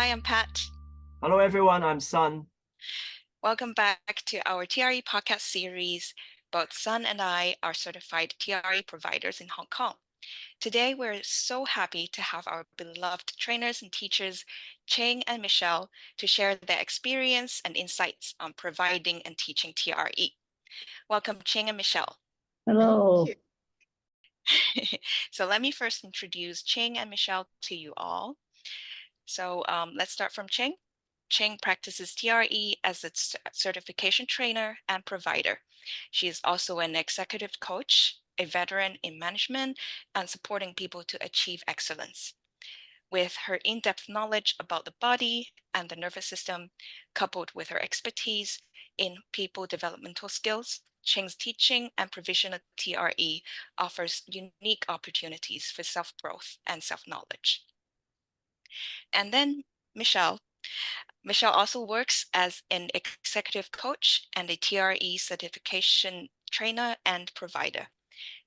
Hi, I'm Pat. Hello, everyone. I'm Sun. Welcome back to our TRE podcast series. Both Sun and I are certified TRE providers in Hong Kong. Today, we're so happy to have our beloved trainers and teachers, Ching and Michelle, to share their experience and insights on providing and teaching TRE. Welcome, Ching and Michelle. Hello. So let me first introduce Ching and Michelle to you all. So let's start from Ching. Ching practices TRE as a certification trainer and provider. She is also an executive coach, a veteran in management, and supporting people to achieve excellence. With her in-depth knowledge about the body and the nervous system, coupled with her expertise in people developmental skills, Ching's teaching and provision of TRE offers unique opportunities for self-growth and self-knowledge. And then Michelle. Michelle also works as an executive coach and a TRE certification trainer and provider.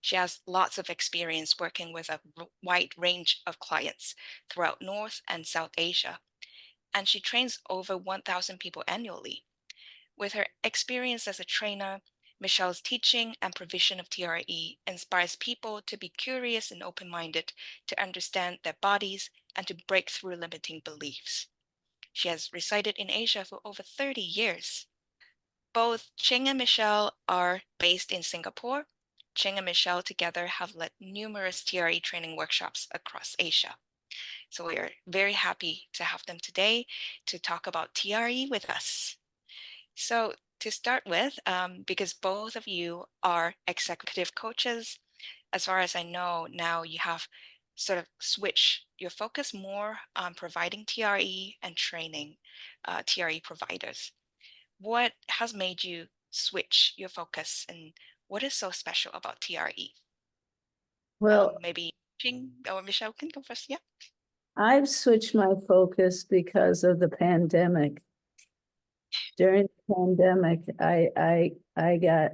She has lots of experience working with a wide range of clients throughout North and South Asia, and she trains over 1,000 people annually. With her experience as a trainer, Michelle's teaching and provision of TRE inspires people to be curious and open-minded, to understand their bodies, and to break through limiting beliefs. She has resided in Asia for over 30 years. Both Ching and Michelle are based in Singapore. Ching and Michelle together have led numerous TRE training workshops across Asia. So we are very happy to have them today to talk about TRE with us. So to start with, because both of you are executive coaches, as far as I know, now you have sort of switched your focus more on providing TRE and training TRE providers. What has made you switch your focus, and what is so special about TRE? Well, maybe Ching or Michelle can go first. Yeah. I've switched my focus because of the pandemic. During the pandemic, I got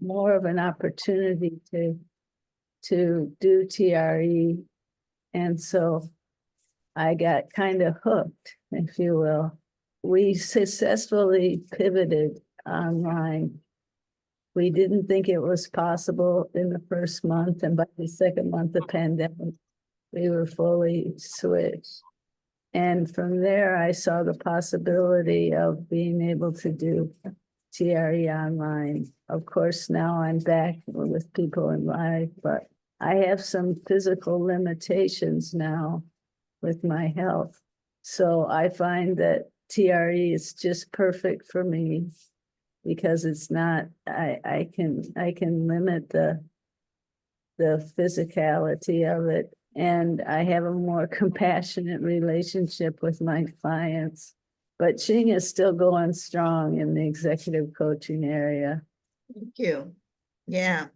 more of an opportunity to do TRE, and so I got kind of hooked, if you will. We successfully pivoted online. We didn't think it was possible in the first month, and by the second month of pandemic, we were fully switched. And from there, I saw the possibility of being able to do TRE online. Of course, now I'm back with people in life, but I have some physical limitations now with my health. So I find that TRE is just perfect for me because it's not, I can limit the physicality of it, and I have a more compassionate relationship with my clients. But Ching is still going strong in the executive coaching area. Thank you. Yeah.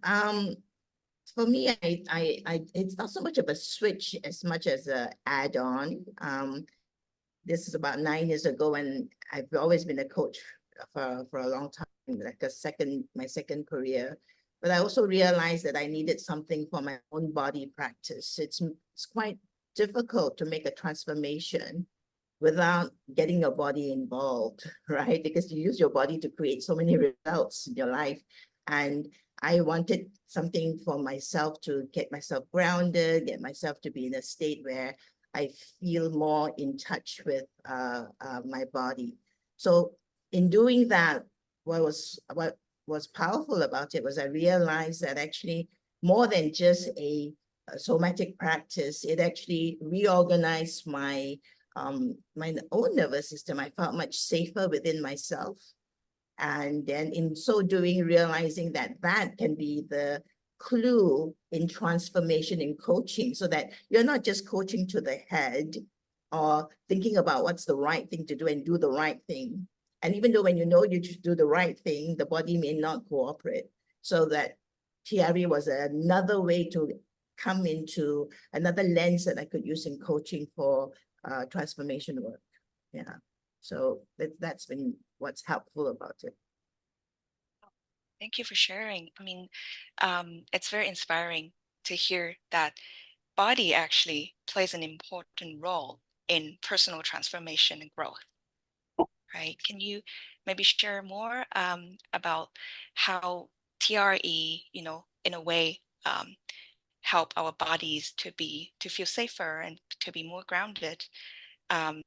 For me, it's not so much of a switch as much as an add-on. This is about 9 years ago, and I've always been a coach for a long time, like my second career. But I also realized that I needed something for my own body practice. It's quite difficult to make a transformation without getting your body involved, right? Because you use your body to create so many results in your life. And I wanted something for myself to get myself grounded, get myself to be in a state where I feel more in touch with my body. So in doing that, what was powerful about it was I realized that actually more than just a somatic practice, it actually reorganized my own nervous system. I felt much safer within myself. And then in so doing, realizing that that can be the clue in transformation in coaching, so that you're not just coaching to the head or thinking about what's the right thing to do and do the right thing. And even though when you know you should do the right thing, the body may not cooperate. So that TRE was another way to come into another lens that I could use in coaching for transformation work. Yeah. So that's been what's helpful about it. Thank you for sharing. I mean, it's very inspiring to hear that body actually plays an important role in personal transformation and growth, right? Can you maybe share more about how TRE, in a way, help our bodies to feel safer and to be more grounded, and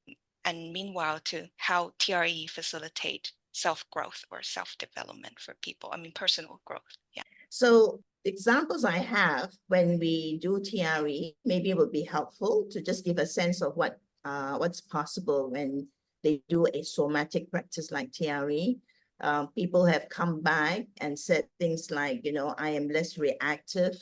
meanwhile to how TRE facilitate self-growth or self-development for people? I mean, personal growth. Yeah. So examples I have when we do TRE, maybe it would be helpful to just give a sense of what's possible when they do a somatic practice like TRE. People have come back and said things like, I am less reactive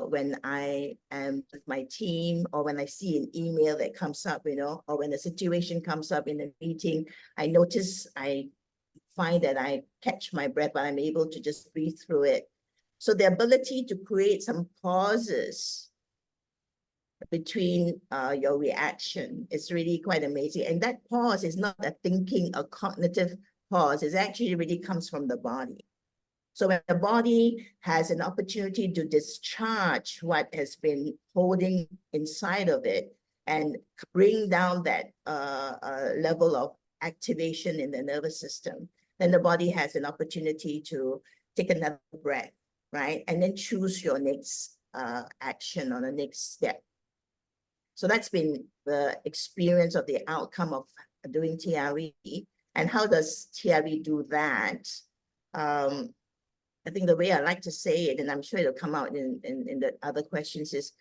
when I am with my team, or when I see an email that comes up, or when a situation comes up in a meeting, I find that I catch my breath, but I'm able to just breathe through it. So the ability to create some pauses between your reaction is really quite amazing. And that pause is not a thinking, a cognitive pause. It actually really comes from the body. So when the body has an opportunity to discharge what has been holding inside of it and bring down that level of activation in the nervous system, then the body has an opportunity to take another breath, right? And then choose your next action or the next step. So that's been the experience of the outcome of doing TRE. And how does TRE do that? I think the way I like to say it, and I'm sure it'll come out in the other questions, is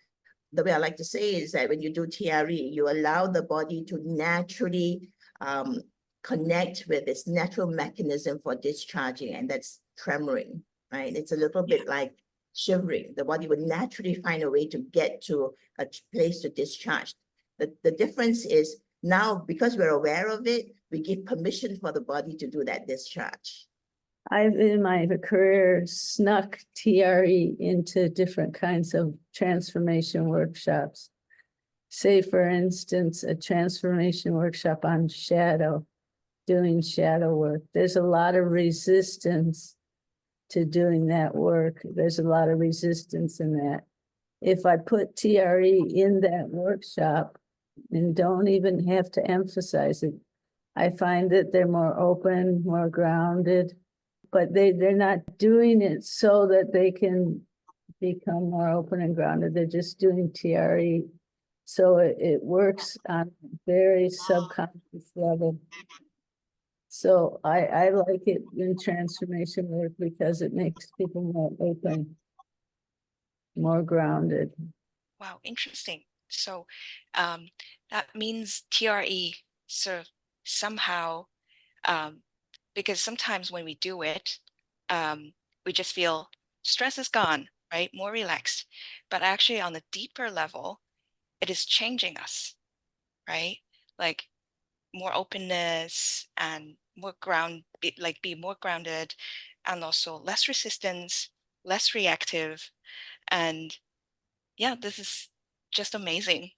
the way I like to say is that when you do TRE, you allow the body to naturally connect with its natural mechanism for discharging, and that's tremoring, right? It's a little bit like shivering. The body would naturally find a way to get to a place to discharge. The difference is now, because we're aware of it, we give permission for the body to do that discharge. I've in my career snuck TRE into different kinds of transformation workshops. Say, for instance, a transformation workshop on shadow, doing shadow work. There's a lot of resistance to doing that work. There's a lot of resistance in that. If I put TRE in that workshop and don't even have to emphasize it, I find that they're more open, more grounded, but they're not doing it so that they can become more open and grounded. They're just doing TRE. So it works on a very subconscious level. So I like it in transformation work because it makes people more open, more grounded. Wow, interesting. So that means TRE somehow, because sometimes when we do it, we just feel stress is gone, right? More relaxed. But actually on a deeper level, it is changing us, right? Like more openness and more be more grounded, and also less resistance, less reactive. And yeah, this is just amazing.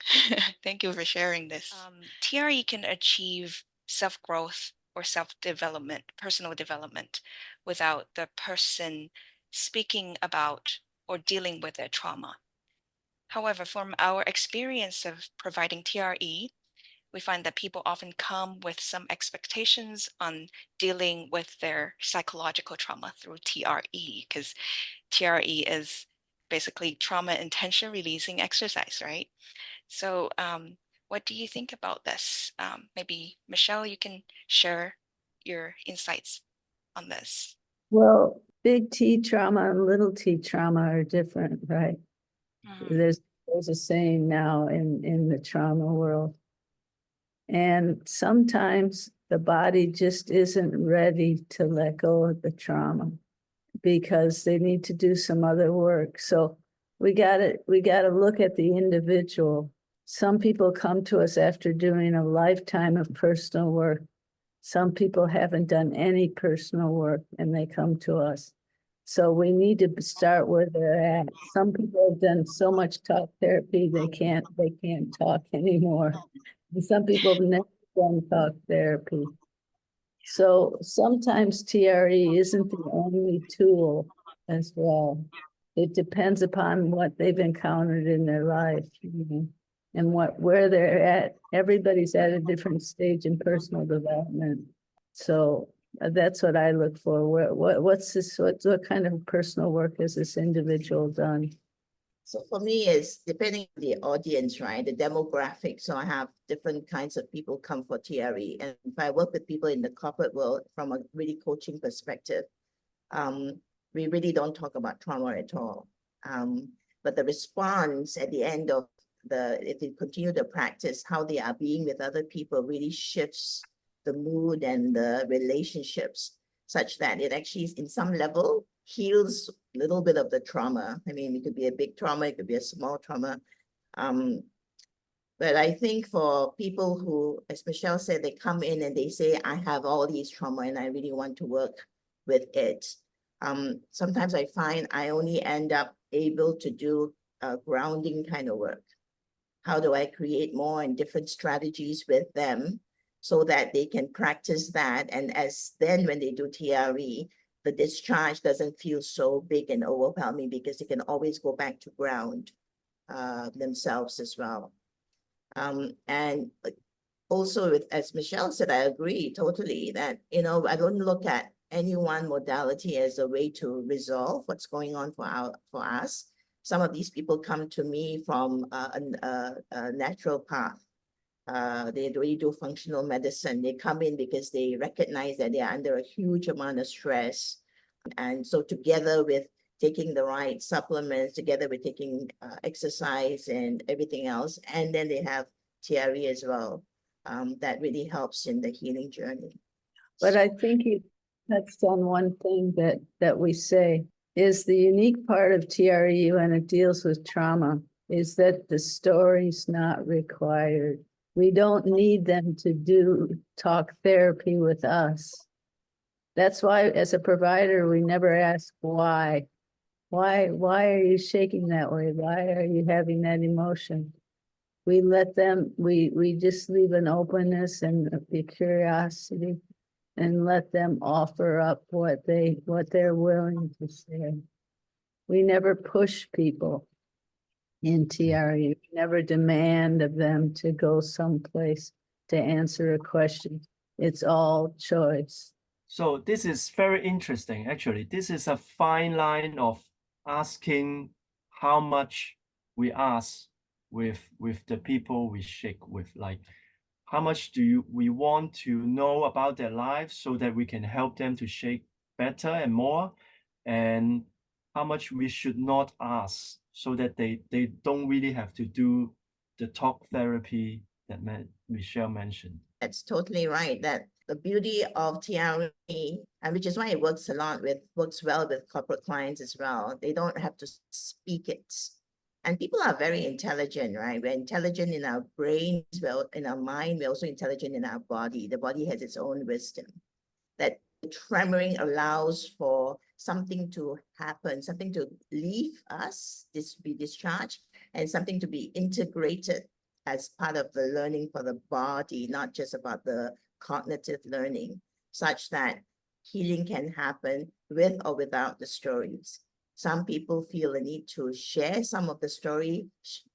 Thank you for sharing this. TRE can achieve self-growth or self-development, personal development, without the person speaking about or dealing with their trauma. However, from our experience of providing TRE, we find that people often come with some expectations on dealing with their psychological trauma through TRE, because TRE is basically trauma intention releasing exercise, right? So what do you think about this? Maybe Michelle, you can share your insights on this. Well, big T trauma and little T trauma are different, right? Mm-hmm. There's a saying now in the trauma world. And sometimes the body just isn't ready to let go of the trauma because they need to do some other work. So we gotta look at the individual. Some people come to us after doing a lifetime of personal work. Some people haven't done any personal work and they come to us. So we need to start where they're at. Some people have done so much talk therapy they can't talk anymore. And some people have never done talk therapy. So sometimes TRE isn't the only tool as well. It depends upon what they've encountered in their life. and where they're at. Everybody's at a different stage in personal development. So that's what I look for. What kind of personal work has this individual done? So for me, it's depending on the audience, right? The demographic. So I have different kinds of people come for TRE. And if I work with people in the corporate world from a really coaching perspective, we really don't talk about trauma at all. But the response at the end of if they continue to practice, how they are being with other people really shifts the mood and the relationships such that it actually, in some level, heals a little bit of the trauma. I mean, it could be a big trauma, it could be a small trauma. But I think for people who, as Michelle said, they come in and they say, I have all these trauma and I really want to work with it. Sometimes I find I only end up able to do grounding kind of work. How do I create more and different strategies with them so that they can practice that? And then when they do TRE, the discharge doesn't feel so big and overwhelming because they can always go back to ground themselves as well. And also, as Michelle said, I agree totally that, I don't look at any one modality as a way to resolve what's going on for us. Some of these people come to me from a natural path. They really do functional medicine. They come in because they recognize that they are under a huge amount of stress. And so together with taking the right supplements, together with taking exercise and everything else, and then they have TRE as well, that really helps in the healing journey. But I think you touched on one thing that we say is the unique part of TRE when it deals with trauma is that the story's not required. We don't need them to do talk therapy with us. That's why, as a provider, we never ask why. Why are you shaking that way? Why are you having that emotion? We let them, we just leave an openness and a curiosity and let them offer up what they're willing to say. We never push people in TRE. We never demand of them to go someplace to answer a question. It's all choice. So this is very interesting. Actually, this is a fine line of asking how much we ask with the people we shake with. Like, how much we want to know about their lives so that we can help them to shake better and more, and how much we should not ask so that they don't really have to do the talk therapy that Michelle mentioned. That's totally right. That the beauty of TRE, and which is why it works well with corporate clients as well. They don't have to speak it. And people are very intelligent, right? We're intelligent in our brains, well, in our mind, we're also intelligent in our body. The body has its own wisdom. That tremoring allows for something to happen, something to leave us, be discharged, and something to be integrated as part of the learning for the body, not just about the cognitive learning, such that healing can happen with or without the stories. Some people feel a need to share some of the story,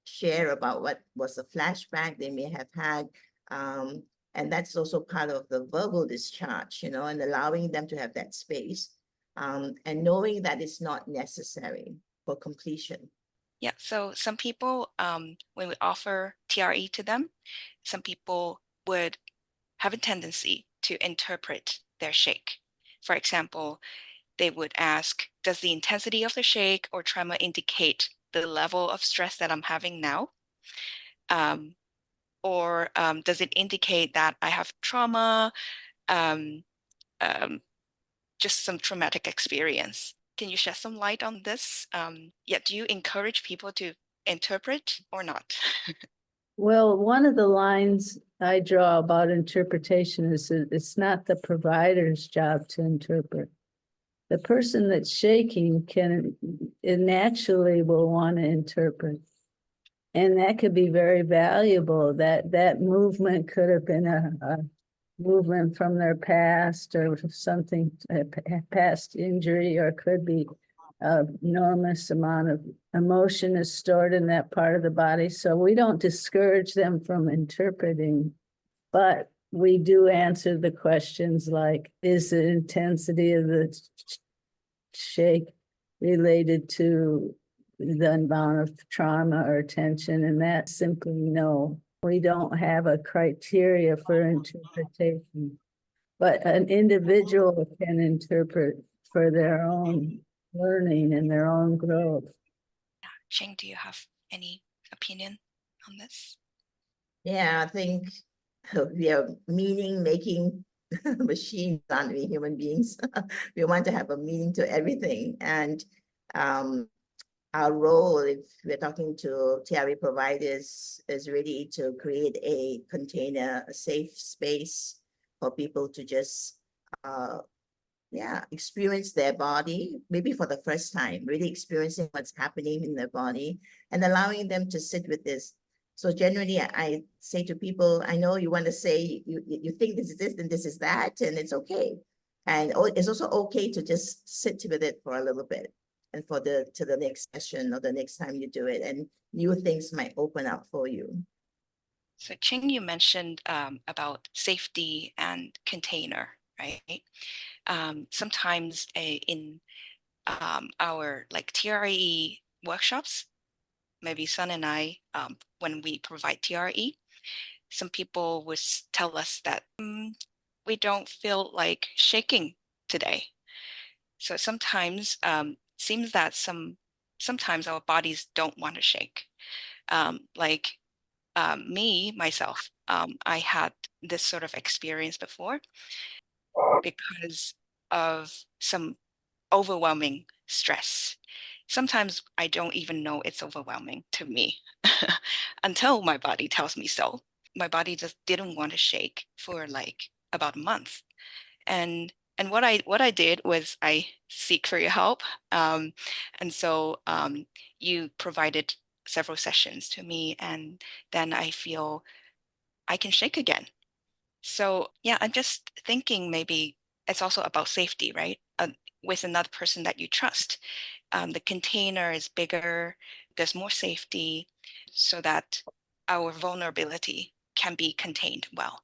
share about what was a flashback they may have had. And that's also part of the verbal discharge, and allowing them to have that space, and knowing that it's not necessary for completion. Yeah, so some people, when we offer TRE to them, some people would have a tendency to interpret their shake. For example, they would ask, does the intensity of the shake or tremor indicate the level of stress that I'm having now? Or does it indicate that I have trauma, just some traumatic experience? Can you shed some light on this? Do you encourage people to interpret or not? Well, one of the lines I draw about interpretation is that it's not the provider's job to interpret. The person that's shaking naturally will want to interpret. And that could be very valuable. That movement could have been a movement from their past or something, a past injury, or could be an enormous amount of emotion is stored in that part of the body. So we don't discourage them from interpreting, but we do answer the questions like, is the intensity of the shake related to the amount of trauma or tension? And that simply no. We don't have a criteria for interpretation, but an individual can interpret for their own learning and their own growth. Ching, do you have any opinion on this? Yeah, I think we are meaning-making machines, aren't we, human beings? We want to have a meaning to everything. And our role, if we're talking to TRE providers, is really to create a container, a safe space for people to just experience their body, maybe for the first time, really experiencing what's happening in their body and allowing them to sit with this. So generally, I say to people, I know you want to say, you think this is this and this is that, and it's okay. And it's also okay to just sit with it for a little bit and to the next session or the next time you do it, and new things might open up for you. So Ching, you mentioned about safety and container, right? Sometimes in our like TRE workshops, maybe Sun and I, when we provide TRE, some people would tell us that we don't feel like shaking today. So sometimes seems that sometimes our bodies don't want to shake. Myself, I had this sort of experience before because of some overwhelming stress. Sometimes I don't even know it's overwhelming to me until my body tells me so. My body just didn't want to shake for like about a month. And what I did was I seek for your help. And so you provided several sessions to me, and then I feel I can shake again. So yeah, I'm just thinking maybe it's also about safety, right? With another person that you trust. The container is bigger, there's more safety so that our vulnerability can be contained well.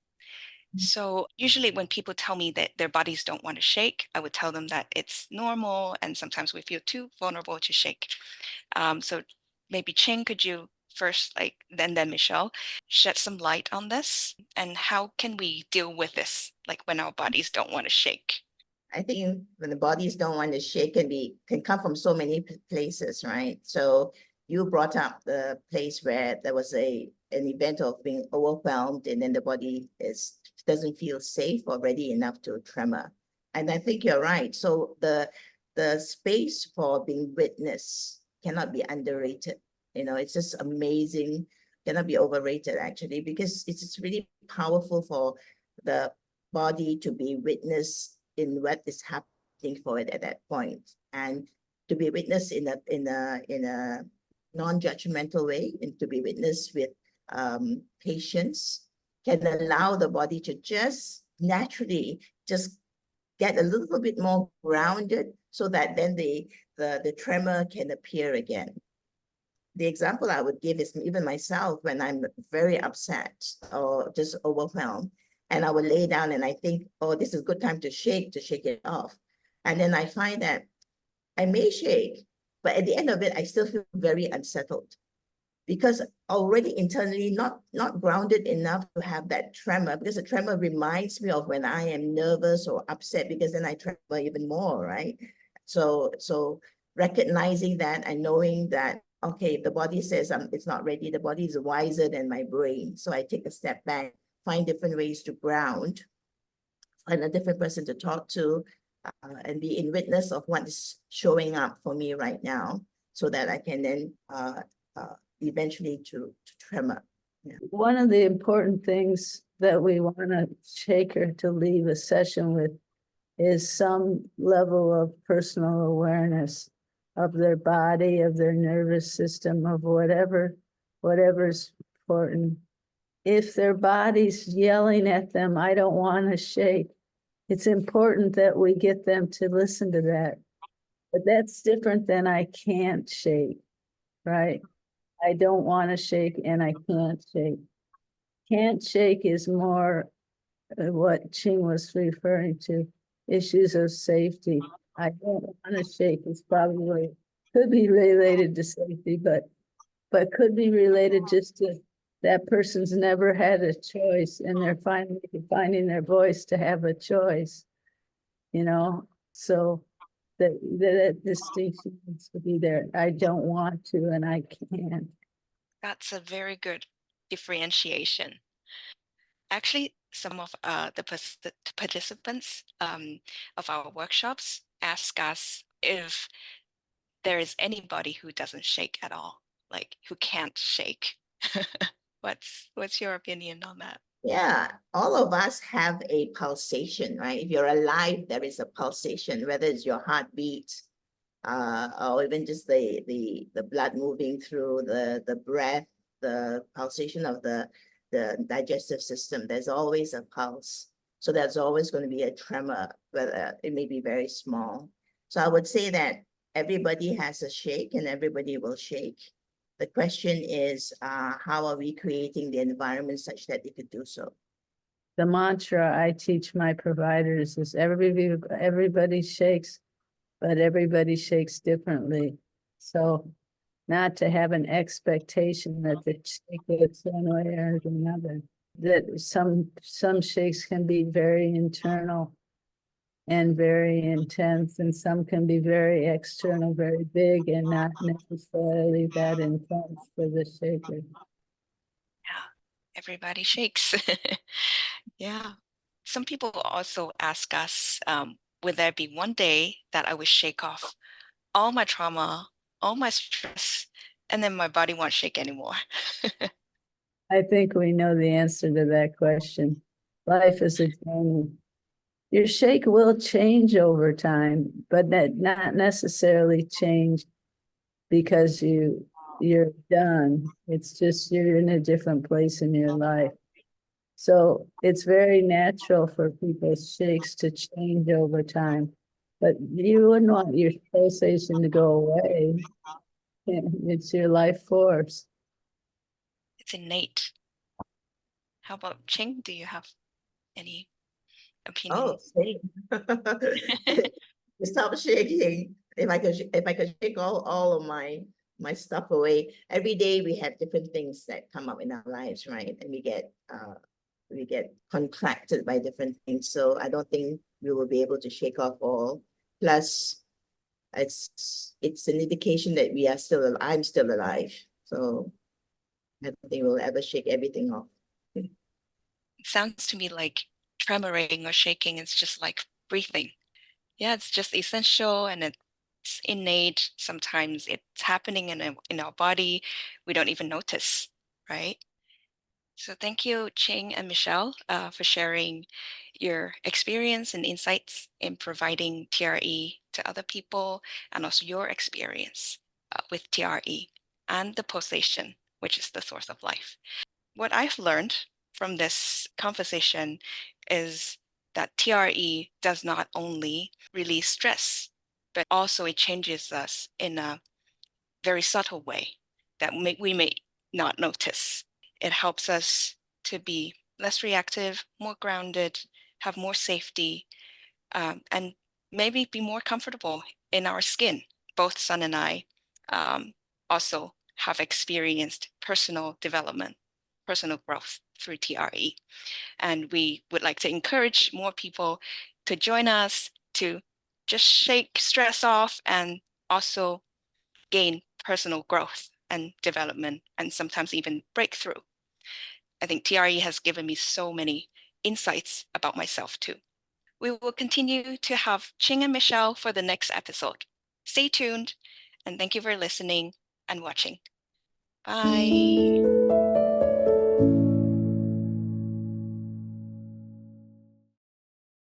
So usually when people tell me that their bodies don't want to shake, I would tell them that it's normal and sometimes we feel too vulnerable to shake. So maybe Ching, could you first, then Michelle, shed some light on this and how can we deal with this, like when our bodies don't want to shake? I think when the bodies don't want to shake can come from so many places, right? So you brought up the place where there was an event of being overwhelmed and then the body doesn't feel safe or ready enough to tremor. And I think you're right. So the space for being witnessed cannot be underrated. You know, it's just amazing, cannot be overrated actually, because it's really powerful for the body to be witnessed in what is happening for it at that point, and to be witnessed in a non-judgmental way, and to be witnessed with patience can allow the body to just naturally just get a little bit more grounded, so that then the tremor can appear again. The example I would give is even myself when I'm very upset or just overwhelmed, and I would lay down and I think, oh, this is a good time to shake it off. And then I find that I may shake, but at the end of it, I still feel very unsettled because already internally not grounded enough to have that tremor, because the tremor reminds me of when I am nervous or upset, because then I tremor even more, right? So recognizing that and knowing that, okay, if the body says it's not ready, the body is wiser than my brain. So I take a step back, find different ways to ground, find a different person to talk to, and be in witness of what is showing up for me right now, so that I can then eventually to tremor. Yeah. One of the important things that we want a shaker to leave a session with is some level of personal awareness of their body, of their nervous system, of whatever's important. If their body's yelling at them, I don't want to shake, it's important that we get them to listen to that But that's different than I can't shake, right? I don't want to shake and I can't shake. Can't shake is more what Ching was referring to, issues of safety. I don't want to shake is probably, could be related to safety, but could be related just to that person's never had a choice and they're finally finding their voice to have a choice, you know? So that distinction needs to be there. I don't want to and I can't. That's a very good differentiation. Actually, some of the participants of our workshops ask us if there is anybody who doesn't shake at all, like who can't shake. What's your opinion on that? Yeah, all of us have a pulsation, right? If you're alive, there is a pulsation, whether it's your heartbeat, or even just the blood moving through the breath, the pulsation of the digestive system. There's always a pulse. So there's always going to be a tremor, whether it may be very small. So I would say that everybody has a shake and everybody will shake. The question is, how are we creating the environment such that they could do so? The mantra I teach my providers is everybody shakes, but everybody shakes differently. So not to have an expectation that the shake is one way or another. That some shakes can be very internal and very intense, and some can be very external, very big, and not necessarily that intense for the shaker. Yeah, everybody shakes. Yeah. Some people also ask us, will there be one day that I will shake off all my trauma, all my stress, and then my body won't shake anymore? I think we know the answer to that question. Life is a journey. Your shake will change over time, but not necessarily change because you're done. It's just you're in a different place in your life. So it's very natural for people's shakes to change over time, but you wouldn't want your pulsation to go away. It's your life force. It's innate. How about Ching? Do you have any opinion? Oh, same. Stop shaking. If I could shake all of my stuff away. Every day we have different things that come up in our lives, right? And we get contracted by different things. So I don't think we will be able to shake off all. Plus, it's an indication that I'm still alive. So I don't think we'll ever shake everything off. It sounds to me like tremoring or shaking is just like breathing. Yeah, it's just essential and it's innate. Sometimes it's happening in our body. We don't even notice, right? So thank you, Ching and Michelle, for sharing your experience and insights in providing TRE to other people, and also your experience with TRE and the pulsation, which is the source of life. What I've learned from this conversation is that TRE does not only release stress, but also it changes us in a very subtle way that we may not notice. It helps us to be less reactive, more grounded, have more safety, and maybe be more comfortable in our skin. Both Sun and I also have experienced personal development, personal growth through TRE. And we would like to encourage more people to join us to just shake stress off and also gain personal growth and development, and sometimes even breakthrough. I think TRE has given me so many insights about myself too. We will continue to have Ching and Michelle for the next episode. Stay tuned, and thank you for listening and watching. Bye.